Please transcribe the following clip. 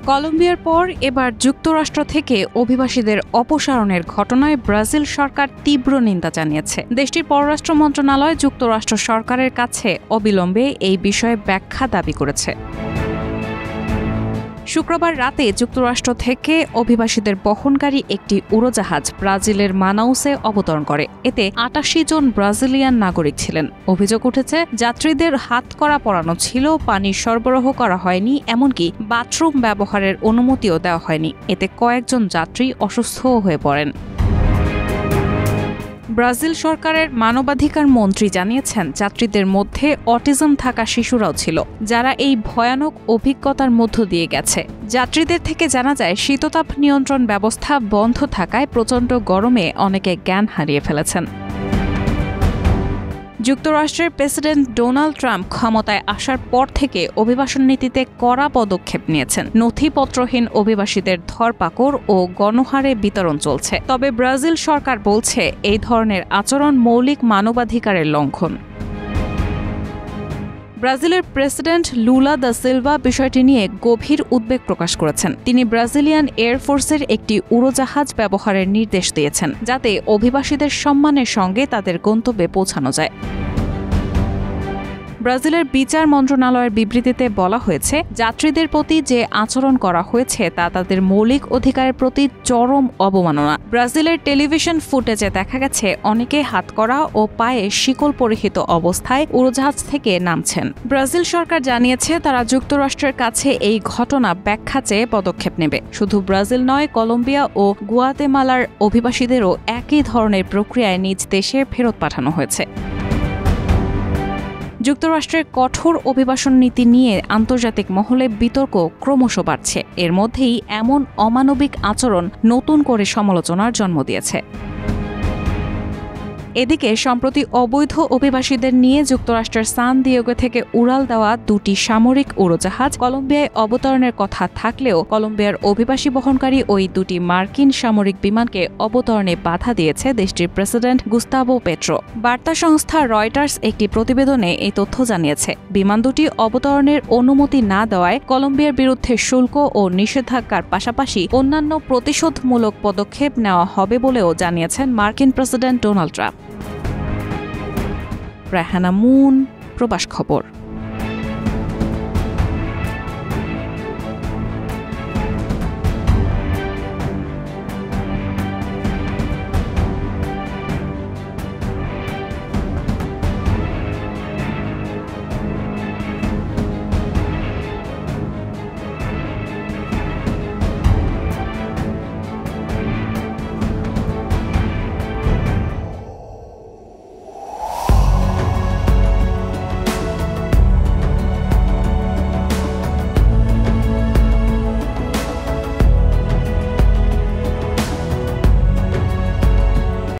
কলম্বিয়ার পর এবার যুক্তরাষ্ট্র থেকে অভিবাসীদের অপসারণের ঘটনায় ব্রাজিল সরকার তীব্র নিন্দা জানিয়েছে। দেশটির পররাষ্ট্র মন্ত্রণালয় যুক্তরাষ্ট্র সরকারের কাছে অবিলম্বে এই বিষয়ে ব্যাখ্যা দাবি করেছে। শুক্রবার রাতে যুক্তরাষ্ট্র থেকে অভিবাসীদের বহনকারী একটি উড়োজাহাজ ব্রাজিলের মানাউসে অবতরণ করে। এতে ৮৮ জন ব্রাজিলিয়ান নাগরিক ছিলেন। অভিযোগ উঠেছে, যাত্রীদের হাতকড়া পরানো ছিল, পানি সরবরাহ করা হয়নি, এমনকি বাথরুম ব্যবহারের অনুমতিও দেওয়া হয়নি। এতে কয়েকজন যাত্রী অসুস্থও হয়ে পড়েন। ব্রাজিল সরকারের মানবাধিকার মন্ত্রী জানিয়েছেন, যাত্রীদের মধ্যে অটিজম থাকা শিশুরাও ছিল, যারা এই ভয়ানক অভিজ্ঞতার মধ্য দিয়ে গেছে। যাত্রীদের থেকে জানা যায়, শীততাপ নিয়ন্ত্রণ ব্যবস্থা বন্ধ থাকায় প্রচণ্ড গরমে অনেকে জ্ঞান হারিয়ে ফেলেছেন। যুক্তরাষ্ট্রের প্রেসিডেন্ট ডোনাল্ড ট্রাম্প ক্ষমতায় আসার পর থেকে অভিবাসন নীতিতে কড়া পদক্ষেপ নিয়েছেন। নথিপত্রহীন অভিবাসীদের ধরপাকড় ও গণহারে বিতরণ চলছে। তবে ব্রাজিল সরকার বলছে, এই ধরনের আচরণ মৌলিক মানবাধিকারের লঙ্ঘন। ব্রাজিলের প্রেসিডেন্ট লুলা দা সিলভা বিষয়টি নিয়ে গভীর উদ্বেগ প্রকাশ করেছেন। তিনি ব্রাজিলিয়ান এয়ারফোর্সের একটি উড়োজাহাজ ব্যবহারের নির্দেশ দিয়েছেন, যাতে অভিবাসীদের সম্মানের সঙ্গে তাদের গন্তব্যে পৌঁছানো যায়। ব্রাজিলের বিচার মন্ত্রণালয়ের বিবৃতিতে বলা হয়েছে, যাত্রীদের প্রতি যে আচরণ করা হয়েছে তা তাদের মৌলিক অধিকারের প্রতি চরম অবমাননা। ব্রাজিলের টেলিভিশন ফুটেজে দেখা গেছে, অনেকে হাতকড়া ও পায়ে শিকল পরিহিত অবস্থায় উড়োজাহাজ থেকে নামছেন। ব্রাজিল সরকার জানিয়েছে, তারা যুক্তরাষ্ট্রের কাছে এই ঘটনা ব্যাখ্যা চেয়ে পদক্ষেপ নেবে। শুধু ব্রাজিল নয়, কলম্বিয়া ও গুয়াতেমালার অভিবাসীদেরও একই ধরনের প্রক্রিয়ায় নিজ দেশে ফেরত পাঠানো হয়েছে। যুক্তরাষ্ট্রের কঠোর অভিবাসন নীতি নিয়ে আন্তর্জাতিক মহলে বিতর্ক ক্রমশ বাড়ছে। এর মধ্যেই এমন অমানবিক আচরণ নতুন করে সমালোচনার জন্ম দিয়েছে। এদিকে সম্প্রতি অবৈধ অভিবাসীদের নিয়ে যুক্তরাষ্ট্রের সান দিয়েগো থেকে উড়াল দেওয়া দুটি সামরিক উড়োজাহাজ কলম্বিয়ায় অবতরণের কথা থাকলেও কলম্বিয়ার অভিবাসী বহনকারী ওই দুটি মার্কিন সামরিক বিমানকে অবতরণে বাধা দিয়েছে দেশটির প্রেসিডেন্ট গুস্তাভো পেট্রো। বার্তা সংস্থা রয়টার্স একটি প্রতিবেদনে এই তথ্য জানিয়েছে। বিমান দুটি অবতরণের অনুমতি না দেওয়ায় কলম্বিয়ার বিরুদ্ধে শুল্ক ও নিষেধাজ্ঞার পাশাপাশি অন্যান্য প্রতিশোধমূলক পদক্ষেপ নেওয়া হবে বলেও জানিয়েছেন মার্কিন president Donald Trump. Raihana moon, প্রবাস খবর।